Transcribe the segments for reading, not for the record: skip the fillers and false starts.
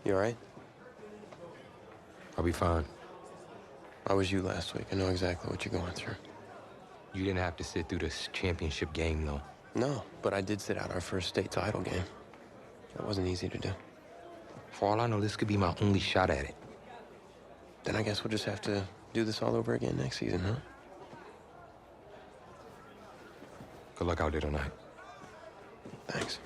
You all right? I'll be fine. How was you last week? I know exactly what you're going through. You didn't have to sit through this championship game, though. No, but I did sit out our first state title game. That wasn't easy to do. For all I know, this could be my only shot at it. Then I guess we'll just have to do this all over again next season, huh? Good luck out there tonight. Thanks.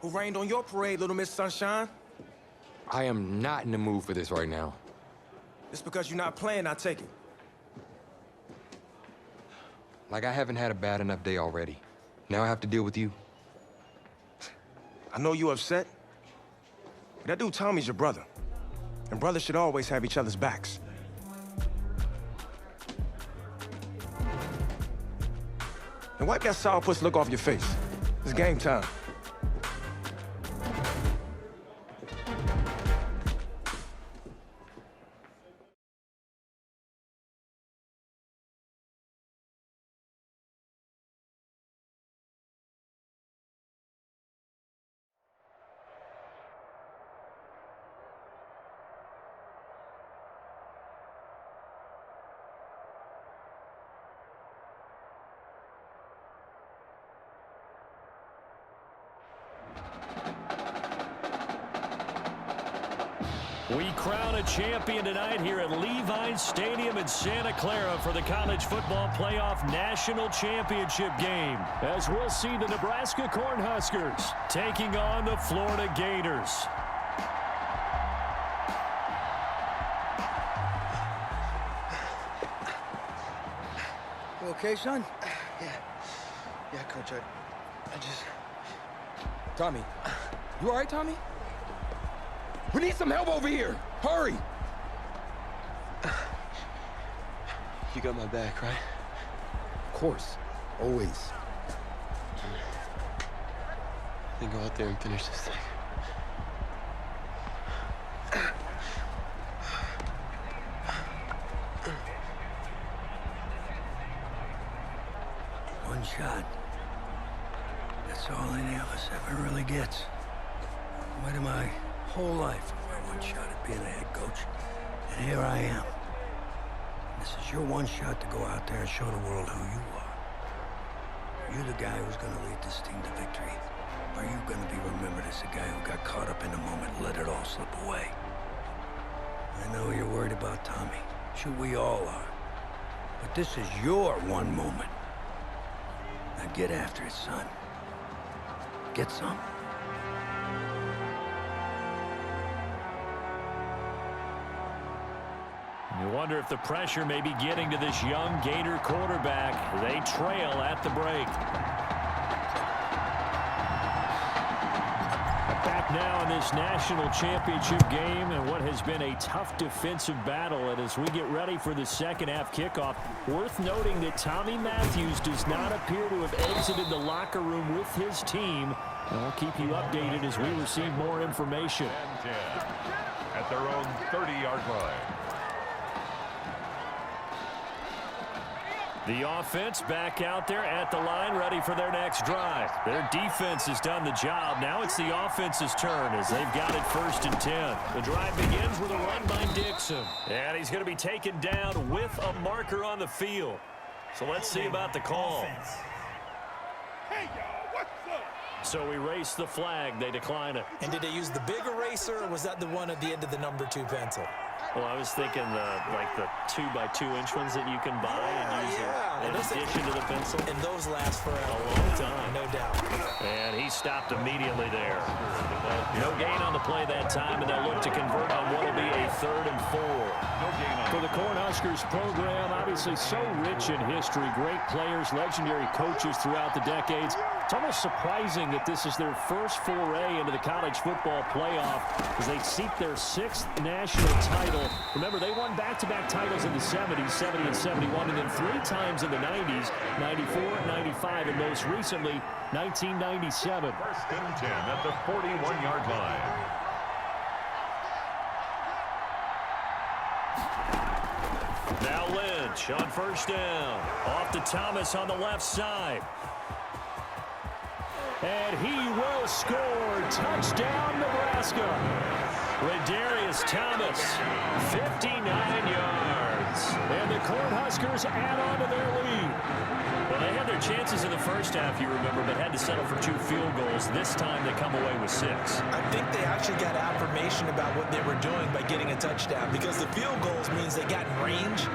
Who rained on your parade, Little Miss Sunshine? I am not in the mood for this right now. It's because you're not playing, I take it. Like I haven't had a bad enough day already. Now I have to deal with you. I know you're upset, but that dude Tommy's your brother. And brothers should always have each other's backs. And wipe that sourpuss look off your face. It's game time. We crown a champion tonight here at Levi Stadium in Santa Clara for the College Football Playoff National Championship game, as we'll see the Nebraska Cornhuskers taking on the Florida Gators. You okay, son? Yeah, Coach, I just... Tommy. You all right, Tommy? We need some help over here. Hurry! You got my back, right? Of course. Always. Then go out there and finish this thing. One shot. That's all any of us ever really gets. Waited my whole life for my one shot at being a head coach. And here I am. This is your one shot to go out there and show the world who you are. Are you the guy who's going to lead this team to victory? Or are you going to be remembered as the guy who got caught up in the moment and let it all slip away? I know you're worried about Tommy. Sure, we all are. But this is your one moment. Now get after it, son. Get some. You wonder if the pressure may be getting to this young Gator quarterback. They trail at the break. Back now in this national championship game and what has been a tough defensive battle. And as we get ready for the second half kickoff, worth noting that Tommy Matthews does not appear to have exited the locker room with his team. And we'll keep you updated as we receive more information. And 10 at their own 30-yard line. The offense back out there at the line, ready for their next drive. Their defense has done the job. Now it's the offense's turn as they've got it 1st and 10. The drive begins with a run by Dixon. And he's going to be taken down with a marker on the field. So let's see about the call. Hey, y'all, what's up? So we race the flag. They decline it. And did they use the big eraser, or was that the one at the end of the number 2 pencil? Well, I was thinking like the 2x2-inch ones that you can buy and use in addition to the pencil. And those last forever. A long time. No doubt. And he stopped immediately there. No gain on the play that time, and they'll look to convert on what will be a 3rd and 4. For the Cornhuskers program, obviously so rich in history, great players, legendary coaches throughout the decades. It's almost surprising that this is their first foray into the college football playoff as they seek their 6th national title. Remember, they won back-to-back titles in the 70s, 70 and 71, and then 3 times in the 90s, 94, 95, and most recently, 1997. 1st and 10 at the 41-yard line. Now Lynch on first down. Off to Thomas on the left side. And he will score. Touchdown, Nebraska. Redarius Thomas, 59 yards. And the Cornhuskers add on to their lead. Well, they had their chances in the first half, you remember, but had to settle for 2 field goals. This time they come away with 6. I think they actually got affirmation about what they were doing by getting a touchdown, because the field goals means they got in range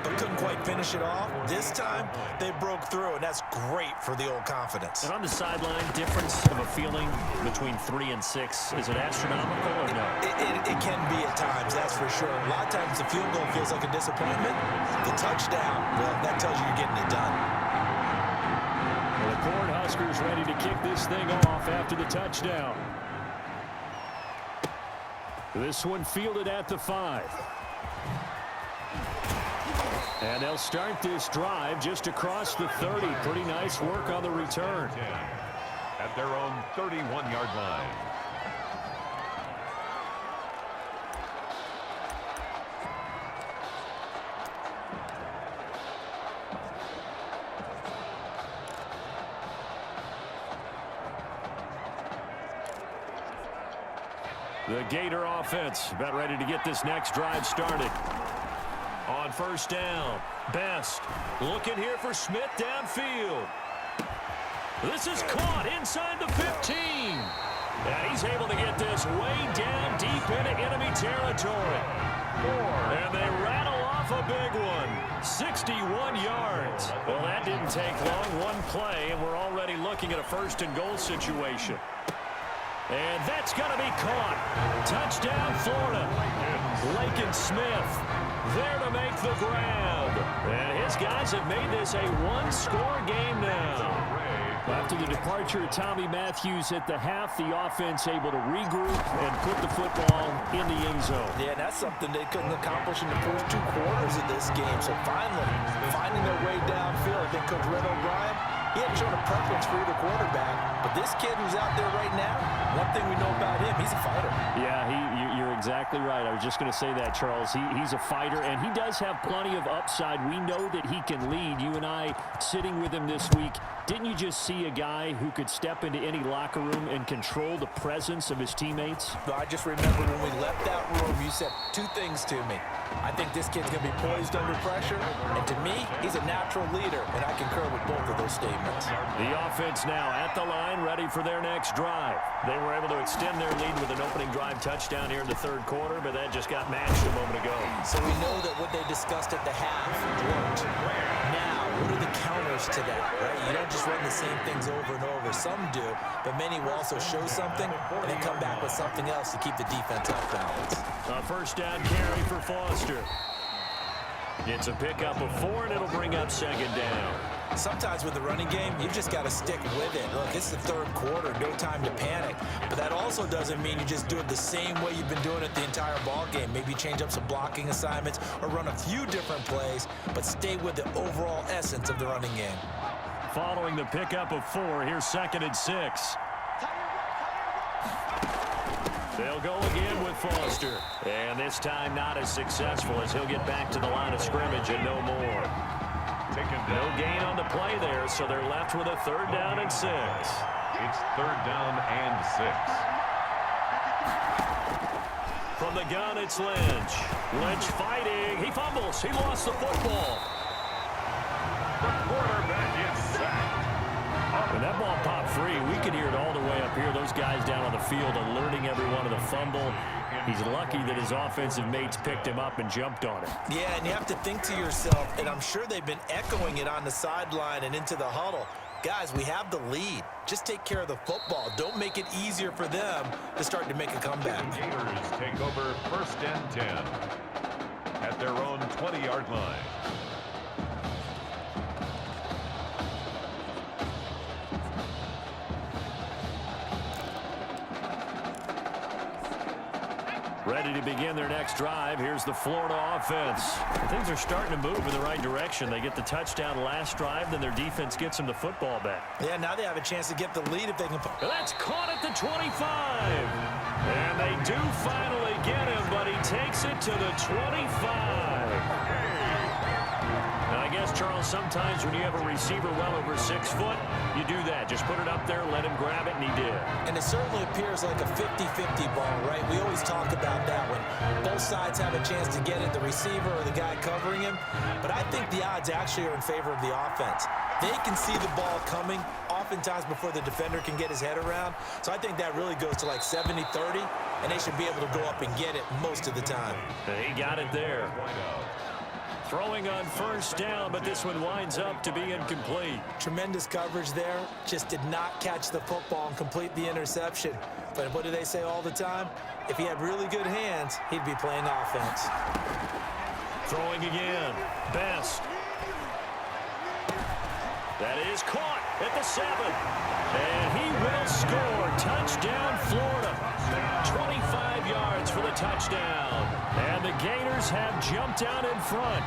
but couldn't quite finish it off. This time, they broke through, and that's great for the old confidence. And on the sideline, difference of a feeling between 3 and 6, is it astronomical or no? It can be at times, that's for sure. A lot of times the field goal feels like a disappointment. The touchdown, well, that tells you you're getting it done. Well, the Cornhuskers ready to kick this thing off after the touchdown. This one fielded at the 5. And they'll start this drive just across the 30. Pretty nice work on the return. At their own 31-yard line. The Gator offense about ready to get this next drive started. On first down, Best looking here for Smith downfield. This is caught inside the 15. And he's able to get this way down deep into enemy territory. And they rattle off a big one. 61 yards. Well, that didn't take long. One play, and we're already looking at a first and goal situation. And that's going to be caught. Touchdown, Florida. Lakin Smith there to make the grab. And his guys have made this a one-score game now. After the departure of Tommy Matthews at the half, the offense able to regroup and put the football in the end zone. Yeah, that's something they couldn't accomplish in the first 2 quarters of this game. So finally, finding their way downfield. I think Coach Red O'Brien, he hadn't shown a preference for either quarterback. But this kid who's out there right now, one thing we know about him, he's a fighter. Yeah, you're exactly right. I was just going to say that, Charles. He's a fighter, and he does have plenty of upside. We know that he can lead. You and I sitting with him this week, didn't you just see a guy who could step into any locker room and control the presence of his teammates? Well, I just remember when we left that room, you said 2 things to me. I think this kid's going to be poised under pressure, and to me, he's a natural leader, and I concur with both of those statements. The offense now at the line, ready for their next drive. They were able to extend their lead with an opening drive touchdown here in the 3rd quarter, but that just got matched a moment ago. So we know that what they discussed at the half worked. Now, what are the counters to that, right? You don't just run the same things over and over. Some do, but many will also show something and then come back with something else to keep the defense off balance. A first down carry for Foster. It's a pickup of 4, and it'll bring up 2nd down. Sometimes with the running game, you've just got to stick with it. Look, it's the 3rd quarter, no time to panic. But that also doesn't mean you just do it the same way you've been doing it the entire ball game. Maybe change up some blocking assignments or run a few different plays, but stay with the overall essence of the running game. Following the pickup of 4, here's 2nd and 6. They'll go again with Foster. And this time not as successful as he'll get back to the line of scrimmage and no more. No gain on the play there, so they're left with a 3rd down and 6. It's 3rd down and 6. From the gun, it's Lynch. Lynch fighting. He fumbles. He lost the football. The quarterback is sacked. When that ball popped free, we could hear it all the way up here. Those guys down on the field alerting everyone of the fumble. He's lucky that his offensive mates picked him up and jumped on it. Yeah, and you have to think to yourself, and I'm sure they've been echoing it on the sideline and into the huddle. Guys, we have the lead. Just take care of the football. Don't make it easier for them to start to make a comeback. Gators take over 1st and 10 at their own 20-yard line. Ready to begin their next drive. Here's the Florida offense. Things are starting to move in the right direction. They get the touchdown last drive, then their defense gets them the football back. Yeah, now they have a chance to get the lead if they can. That's caught at the 25. And they do finally get him, but he takes takes it to the 25. And I guess, Charles, sometimes when you have a receiver well over 6 foot, you do that. Just put it up there, let him grab it, and he did. And it certainly appears like a 50-50 ball, right? We always talk about that when both sides have a chance to get it, the receiver or the guy covering him. But I think the odds actually are in favor of the offense. They can see the ball coming oftentimes before the defender can get his head around. So I think that really goes to like 70-30, and they should be able to go up and get it most of the time. And he got it there. Throwing on first down, but this one winds up to be incomplete. Tremendous coverage there. Just did not catch the football and complete the interception. But what do they say all the time? If he had really good hands, he'd be playing offense. Throwing again. Best. That is caught at the 7. And he will score. Touchdown, Florida. 25 yards for the touchdown. And the Gators have jumped out in front.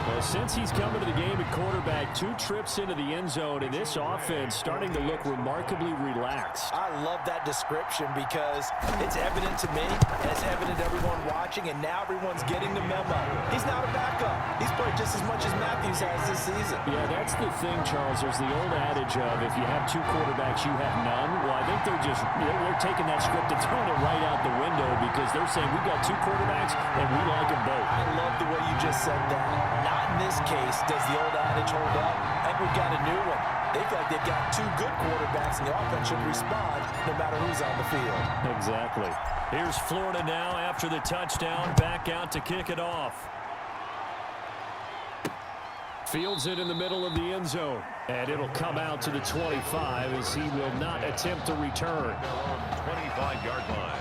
Well, since he's come into the game at quarterback, 2 trips into the end zone, and this offense starting to look remarkably relaxed. I love that description because it's evident to me, and it's evident to everyone watching, and now everyone's getting the memo. He's not a backup. He's played just as much as Matthews has this season. Yeah, that's the thing, Charles. There's the old adage of if you have 2 quarterbacks, you have none. Well, I think they're taking that script and throwing it right out the window because they're saying we've got 2 quarterbacks, and we like them both. I love the way you just said that. Not in this case does the old adage hold up. I think we've got a new one. They feel like they've got 2 good quarterbacks, and the offense should respond no matter who's on the field. Exactly. Here's Florida now after the touchdown, back out to kick it off. Fields it in the middle of the end zone, and it'll come out to the 25 as he will not attempt to return. 25-yard line.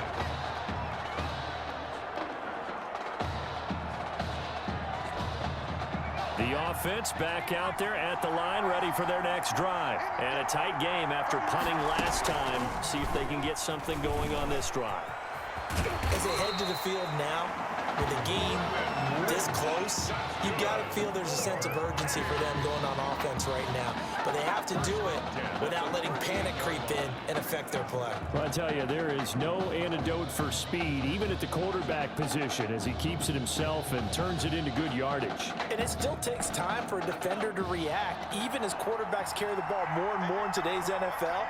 The offense back out there at the line, ready for their next drive. And a tight game after punting last time. See if they can get something going on this drive. As they head to the field now, with the game this close, you've got to feel there's a sense of urgency for them going on offense right now. But they have to do it without letting panic creep in and affect their play. Well, I tell you, there is no antidote for speed, even at the quarterback position, as he keeps it himself and turns it into good yardage. And it still takes time for a defender to react, even as quarterbacks carry the ball more and more in today's NFL.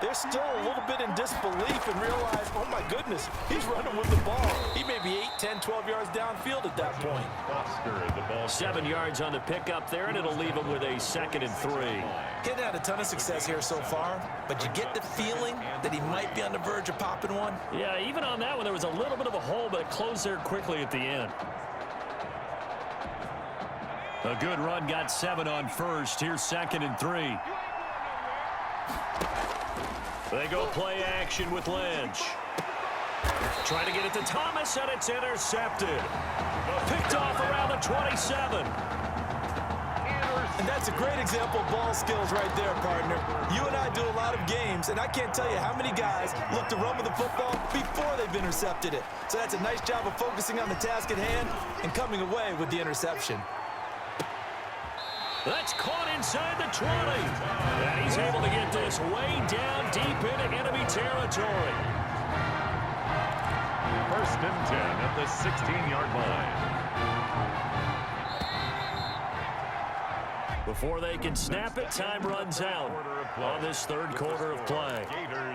They're still a little bit in disbelief and realize, oh my goodness, he's running with the ball. He may be 8, 10, 12 yards downfield at that point. 7 yards on the pickup there, and it'll leave him with a 2nd and 3. Getting had a ton of success here so far, but you get the feeling that he might be on the verge of popping one. Yeah, even on that one, there was a little bit of a hole, but it closed there quickly at the end. A good run, got 7 on first. Here's 2nd and 3. They go play action with Lynch. Trying to get it to Thomas, and it's intercepted. Picked off around the 27. And that's a great example of ball skills right there, partner. You and I do a lot of games, and I can't tell you how many guys look to run with the football before they've intercepted it. So that's a nice job of focusing on the task at hand and coming away with the interception. That's caught inside the 20. And he's able to get this way down deep into enemy territory. 1st and 10 at the 16-yard line. Before they can snap it, time runs out on this 3rd quarter of play.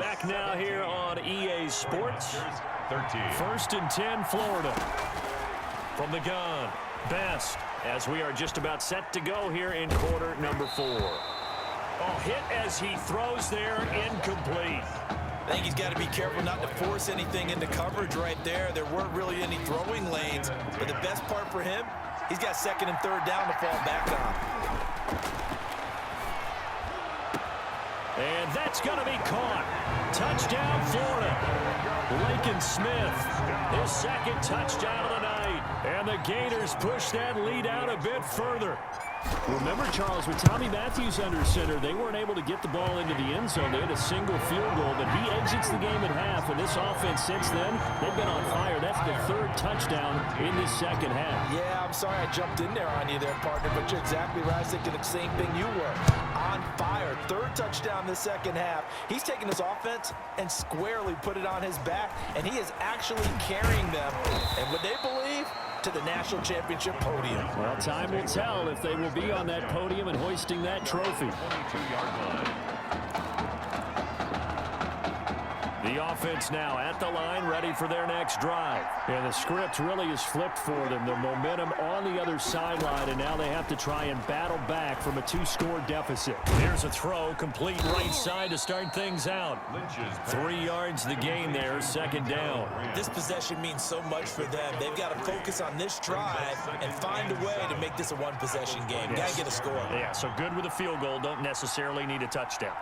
Back now here on EA Sports. 1st and 10, Florida. From the gun, Best, as we are just about set to go here in quarter number 4. Oh, hit as he throws there, incomplete. I think he's got to be careful not to force anything into coverage right there. There weren't really any throwing lanes, but the best part for him, he's got 2nd and 3rd down to fall back on. And that's going to be caught. Touchdown, Florida. Lincoln Smith, his 2nd touchdown of the night. And the Gators push that lead out a bit further. Remember, Charles, with Tommy Matthews under center, they weren't able to get the ball into the end zone. They had a single field goal, but he exits the game at half, and this offense since then, they've been on fire. That's the third touchdown in this second half. Yeah, I'm sorry I jumped in there on you there, partner, but you're exactly right. I was thinking the same thing you were. On fire. Third touchdown in the second half. He's taking this offense and squarely put it on his back, and he is actually carrying them, and would they believe, to the national championship podium. Well, time will tell if they will be on that podium and hoisting that trophy. 22-yard line. The offense now at the line, ready for their next drive. And the script really is flipped for them. The momentum on the other sideline, and now they have to try and battle back from a 2-score deficit. Here's a throw, complete right side to start things out. 3 yards the gain there, second down. This possession means so much for them. They've got to focus on this drive and find a way to make this a one-possession game. Got to get a score. Yeah, so good with a field goal, don't necessarily need a touchdown.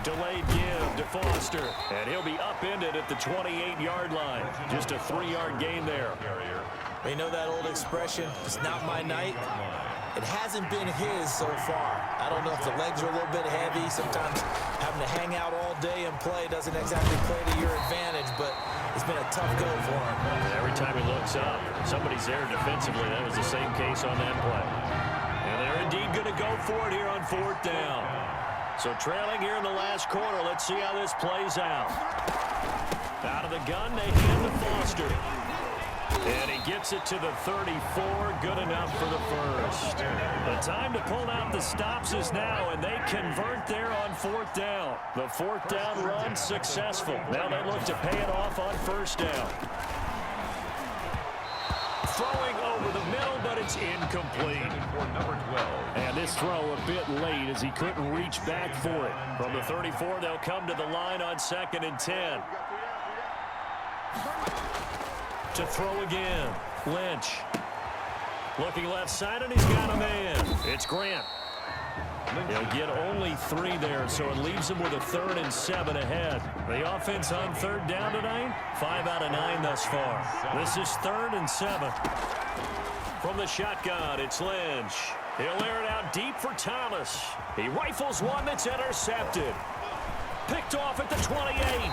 Delayed give to Foster, and he'll be upended at the 28-yard line. Just a 3-yard gain there. You know that old expression, it's not my night? It hasn't been his so far. I don't know if the legs are a little bit heavy. Sometimes having to hang out all day and play doesn't exactly play to your advantage, but it's been a tough go for him. Every time he looks up, somebody's there defensively. That was the same case on that play. And they're indeed going to go for it here on 4th down. So trailing here in the last quarter, let's see how this plays out. Out of the gun, they hand to Foster. And he gets it to the 34, good enough for the first. The time to pull out the stops is now, and they convert there on 4th down. The 4th down run successful. Now they look to pay it off on 1st down. Throwing over the middle, but it's incomplete. And this throw a bit late as he couldn't reach back for it. From the 34, they'll come to the line on 2nd and 10. To throw again, Lynch. Looking left side, and he's got a man. It's Grant. He'll get only 3 there, so it leaves him with a 3rd and 7 ahead. The offense on 3rd down tonight, 5 out of 9 thus far. This is 3rd and 7. From the shotgun, it's Lynch. He'll air it out deep for Thomas. He rifles one that's intercepted. Picked off at the 28.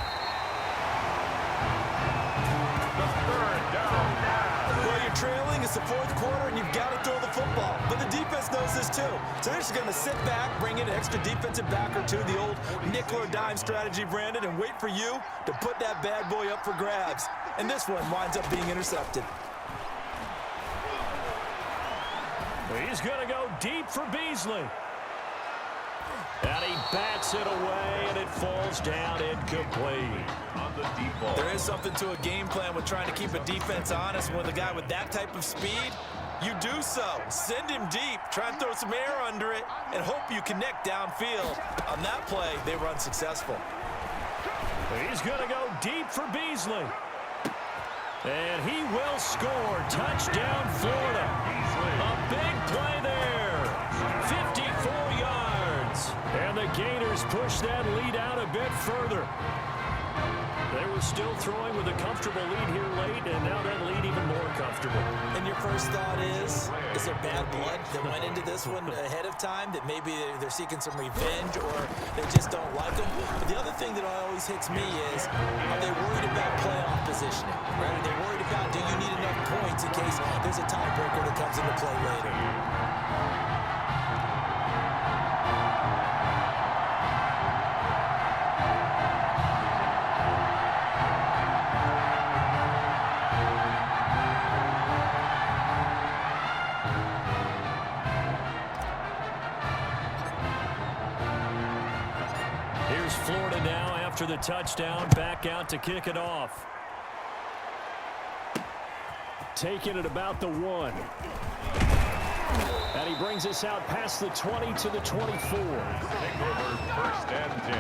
Well, you're trailing. It's the 4th quarter, and you've got to throw the football. But the defense knows this, too. So they're just going to sit back, bring in an extra defensive back or two, the old nickel or dime strategy, Brandon, and wait for you to put that bad boy up for grabs. And this one winds up being intercepted. He's going to go deep for Beasley. And he bats it away, and it falls down incomplete. On the deep ball. There is something to a game plan with trying to keep a defense honest. With a guy with that type of speed, you do so. Send him deep, try and throw some air under it, and hope you connect downfield. On that play, they were unsuccessful. He's going to go deep for Beasley. And he will score. Touchdown, Florida. A big play there. 54 yards. And the Gators push that lead out a bit further. They were still throwing with a comfortable lead here late, and now that lead even more comfortable. And your first thought is there bad blood that went into this one ahead of time, that maybe they're seeking some revenge or they just don't like them? But the other thing that always hits me is, are they worried about playoff positioning? Right? Are they worried about, do you need enough points in case there's a tiebreaker that comes into play later? Florida now after the touchdown, back out to kick it off. Taking it about the 1. And he brings us out past the 20 to the 24. Take over 1st and 10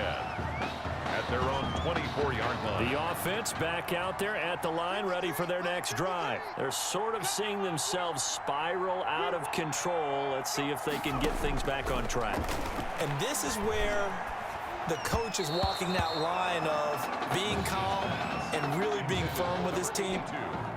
at their own 24-yard line. The offense back out there at the line, ready for their next drive. They're sort of seeing themselves spiral out of control. Let's see if they can get things back on track. And this is where the coach is walking that line of being calm and really being firm with his team.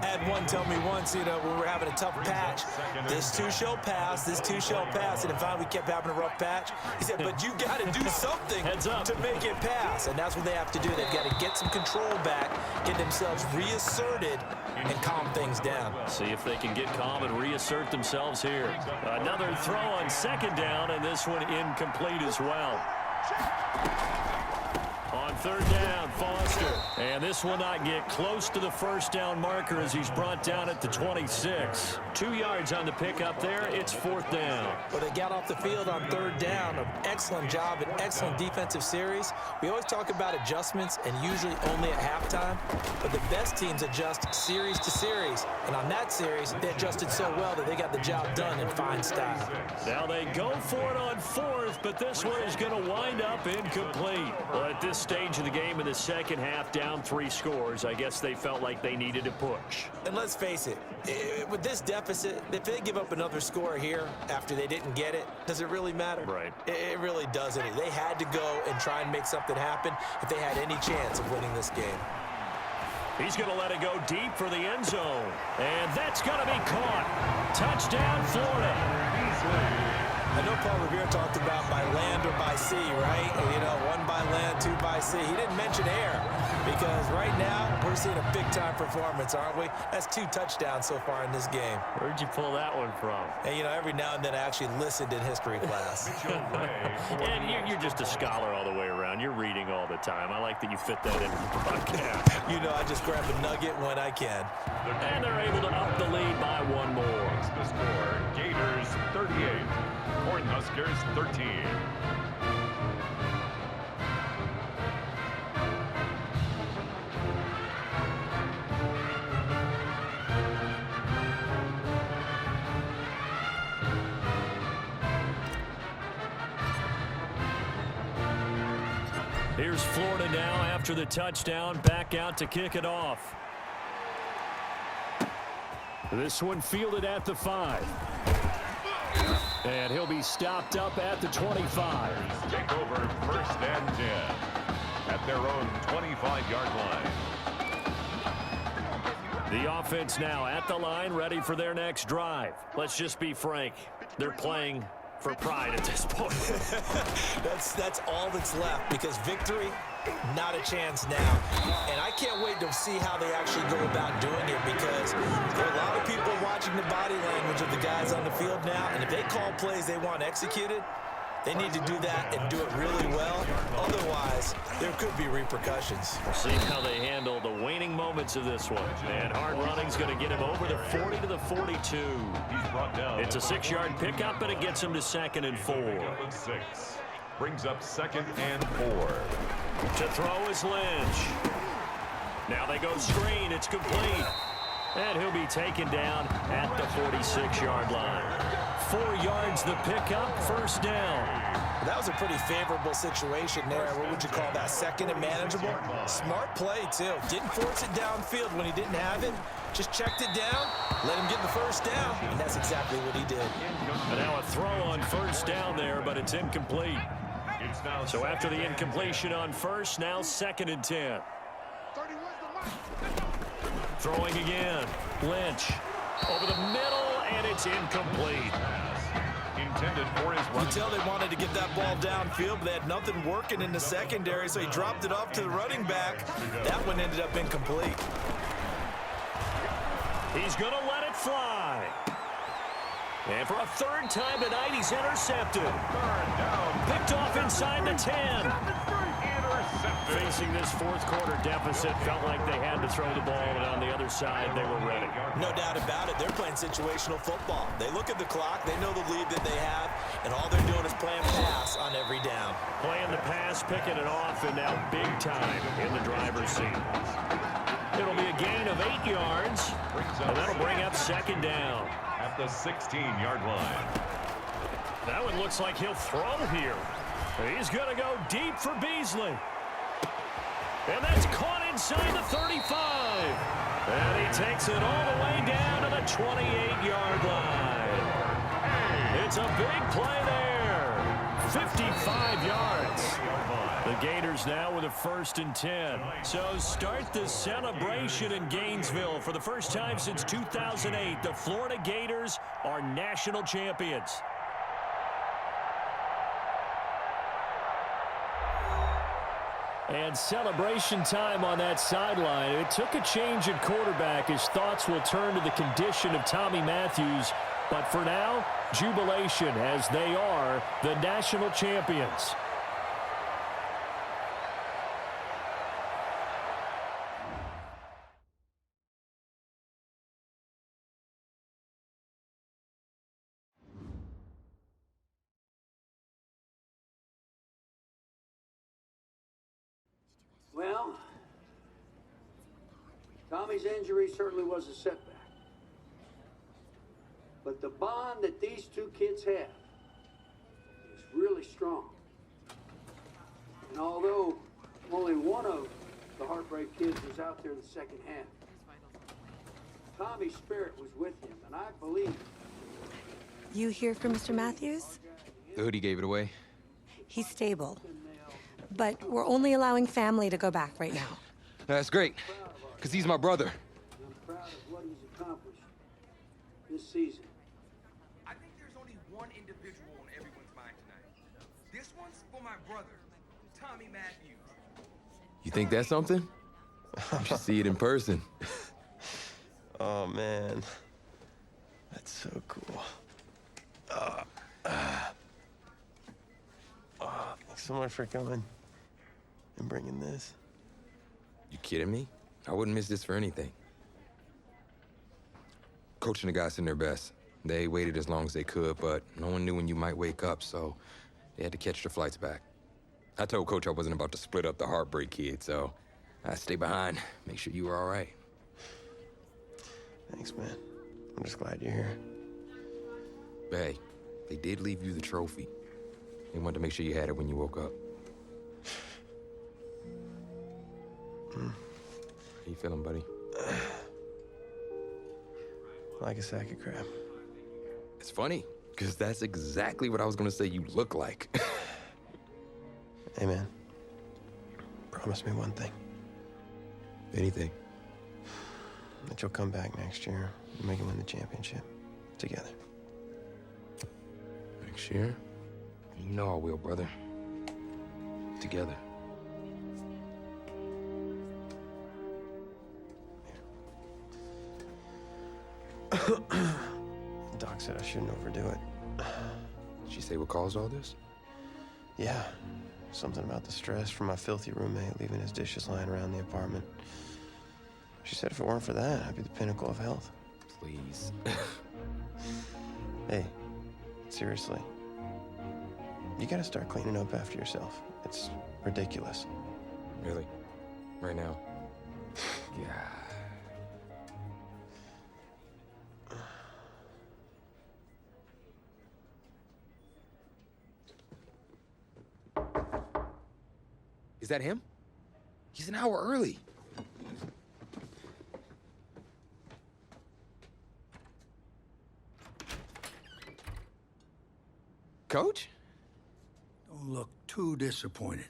Had one tell me once, when we were having a tough patch, this too shall pass, this too shall pass. And finally, we kept having a rough patch. He said, but you got to do something to make it pass. And that's what they have to do. They've got to get some control back, get themselves reasserted, and calm things down. See if they can get calm and reassert themselves here. Another throw on second down, and this one incomplete as well. On third down, Foster. And this will not get close to the first down marker as he's brought down at the 26. 2 yards on the pickup there. It's fourth down. Well, they got off the field on third down. An excellent job, an excellent defensive series. We always talk about adjustments and usually only at halftime. But the best teams adjust series to series. And on that series, they adjusted so well that they got the job done in fine style. Now they go for it on fourth, but this one is going to wind up incomplete. Well, at this stage of the game in the second half, down 3 scores, I guess they felt like they needed a push. And let's face it, with this deficit, if they give up another score here after they didn't get it, does it really matter? Right. It really doesn't. They had to go and try and make something happen if they had any chance of winning this game. He's going to let it go deep for the end zone. And that's going to be caught. Touchdown, Florida. I know Paul Revere talked about by land or by sea, right? 1 by land, 2 by sea. He didn't mention air because right now we're seeing a big-time performance, aren't we? That's 2 touchdowns so far in this game. Where'd you pull that one from? And, every now and then I actually listened in history class. And you're just a scholar all the way around. You're reading all the time. I like that you fit that in the podcast. I just grab a nugget when I can. And they're able to up the lead by 1 more. The score, Gators 38, Cornhuskers 13. Here's Florida now after the touchdown, back out to kick it off. This one fielded at the 5. And he'll be stopped up at the 25. Take over 1st and 10 at their own 25-yard line. The offense now at the line, ready for their next drive. Let's just be frank. They're playing for pride at this point. That's all that's left because victory, not a chance now. And I can't wait to see how they actually go about doing it because there are a lot of people watching the body language of the guys on the field now, and if they call plays they want executed, they need to do that and do it really well. Otherwise, there could be repercussions. We'll see how they handle the waning moments of this one. And hard running's going to get him over the 40 to the 42. It's a 6-yard pickup, and it gets him to 2nd and 4. 6 brings up 2nd and 4. To throw is Lynch. Now they go screen. It's complete. And he'll be taken down at the 46-yard line. 4 yards the pickup, 1st down. That was a pretty favorable situation there. What would you call that? 2nd and manageable? Smart play, too. Didn't force it downfield when he didn't have it. Just checked it down, let him get the 1st down, and that's exactly what he did. And now a throw on 1st down there, but it's incomplete. So after the incompletion on 1st, now 2nd and 10. Throwing again. Lynch over the middle, and it's incomplete. Intended for his You tell they wanted to get that ball downfield, but they had nothing working in the secondary, so he dropped it off to the running back. That one ended up incomplete. He's going to let it fly. And for a 3rd time tonight, he's intercepted. Picked off inside the 10. Facing this 4th quarter deficit, felt like they had to throw the ball, and on the other side, they were ready. No doubt about it. They're playing situational football. They look at the clock, they know the lead that they have, and all they're doing is playing pass on every down. Playing the pass, picking it off, and now big time in the driver's seat. It'll be a gain of 8 yards, and that'll bring up 2nd down. At the 16-yard line. That one looks like he'll throw here. He's going to go deep for Beasley. And that's caught inside the 35. And he takes it all the way down to the 28-yard line. It's a big play there. 55 yards. The Gators now with a 1st and 10. So start the celebration in Gainesville. For the first time since 2008, the Florida Gators are national champions. And celebration time on that sideline. It took a change at quarterback as thoughts will turn to the condition of Tommy Matthews. But for now, jubilation as they are the national champions. Well, Tommy's injury certainly was a setback. But the bond that these two kids have is really strong. And although only one of the Heartbreak kids was out there in the second half, Tommy's spirit was with him, and I believe. You hear from Mr. Matthews? The hoodie gave it away. He's stable. But we're only allowing family to go back right now. That's great, because he's my brother. I'm proud of what he's accomplished this season. I think there's only one individual on everyone's mind tonight. This one's for my brother, Tommy Matthews. You think that's something? You should see it in person. Oh, man. That's so cool. Thanks so much for coming and bringing this. You kidding me? I wouldn't miss this for anything. Coach and the guys in their best. They waited as long as they could, but no one knew when you might wake up, so they had to catch their flights back. I told Coach I wasn't about to split up the Heartbreak kid, so I stay behind, make sure you were all right. Thanks, man. I'm just glad you're here. Hey, they did leave you the trophy. They wanted to make sure you had it when you woke up. How you feeling, buddy? Like a sack of crap. It's funny, because that's exactly what I was going to say you look like. Hey, man. Promise me one thing. Anything. That you'll come back next year and make it win the championship. Together. Next year? You know I will, brother. Together. Doc said I shouldn't overdo it. Did she say what caused all this? Yeah. Something about the stress from my filthy roommate leaving his dishes lying around the apartment. She said if it weren't for that, I'd be the pinnacle of health. Please. Hey, seriously. You gotta start cleaning up after yourself. It's ridiculous. Really? Right now? Yeah. Is that him? He's an hour early. Coach? Don't look too disappointed.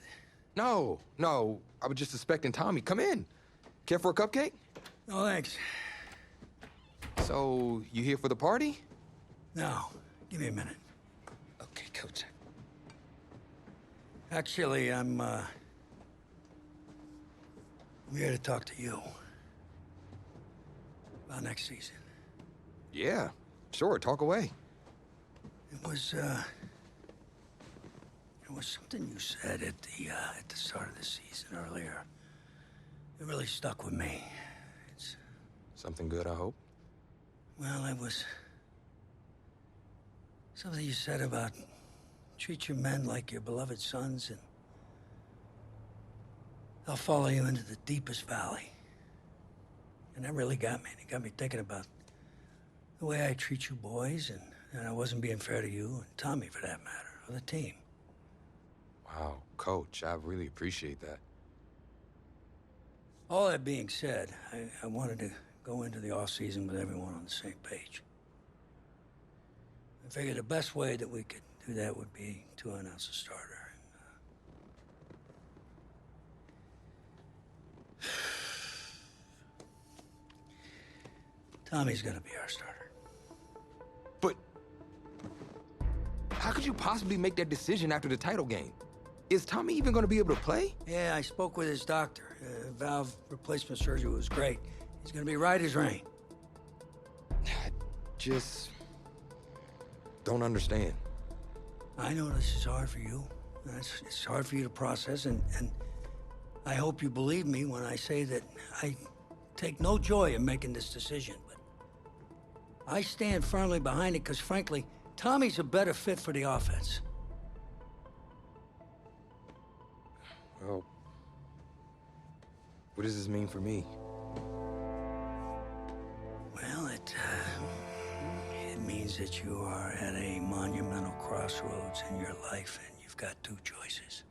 No. I was just suspecting Tommy. Come in. Care for a cupcake? No, thanks. So, you here for the party? No, give me a minute. Okay, Coach. Actually, I'm here to talk to you about next season. Yeah, sure, talk away. It was something you said at the start of the season earlier. It really stuck with me. It's something good, I hope. Well, it was something you said about treat your men like your beloved sons, and they'll follow you into the deepest valley. And that really got me. It got me thinking about the way I treat you boys, and I wasn't being fair to you, and Tommy for that matter, or the team. Wow, Coach, I really appreciate that. All that being said, I wanted to go into the off-season with everyone on the same page. I figured the best way that we could do that would be to announce a starter. Tommy's gonna be our starter. But how could you possibly make that decision after the title game? Is Tommy even going to be able to play? Yeah, I spoke with his doctor. Valve replacement surgery was great. He's gonna be right as rain. I just don't understand. I know this is hard for you. It's hard for you to process, and I hope you believe me when I say that I take no joy in making this decision, but I stand firmly behind it because, frankly, Tommy's a better fit for the offense. Well, what does this mean for me? Well, it means that you are at a monumental crossroads in your life, and you've got two choices.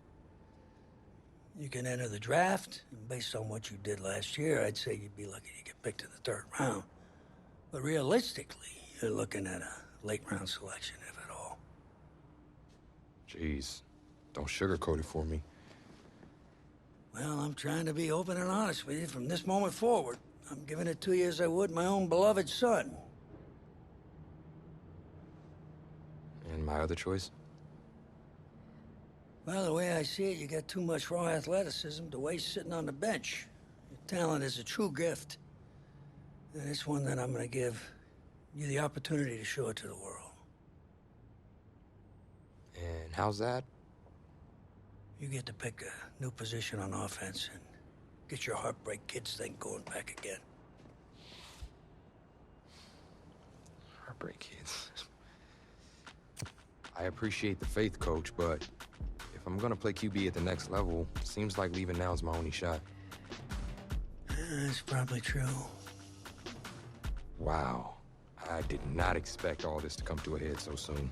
You can enter the draft, and based on what you did last year, I'd say you'd be lucky to get picked in the 3rd round. But realistically, you're looking at a late-round selection, if at all. Jeez, don't sugarcoat it for me. Well, I'm trying to be open and honest with you from this moment forward. I'm giving it to you as I would my own beloved son. And my other choice? Well, the way I see it, you got too much raw athleticism to waste sitting on the bench. Your talent is a true gift. And it's one that I'm going to give you the opportunity to show it to the world. And how's that? You get to pick a new position on offense and get your Heartbreak Kids thing going back again. Heartbreak Kids. I appreciate the faith, Coach, but if I'm gonna play QB at the next level, seems like leaving now is my only shot. That's probably true. Wow. I did not expect all this to come to a head so soon.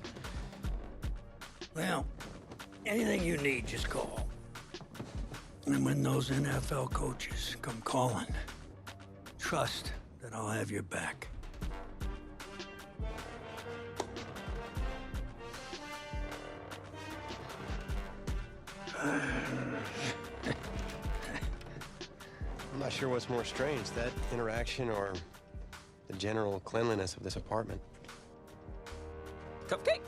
Well, anything you need, just call. And when those NFL coaches come calling, trust that I'll have your back. I'm not sure what's more strange, that interaction or the general cleanliness of this apartment. Cupcake?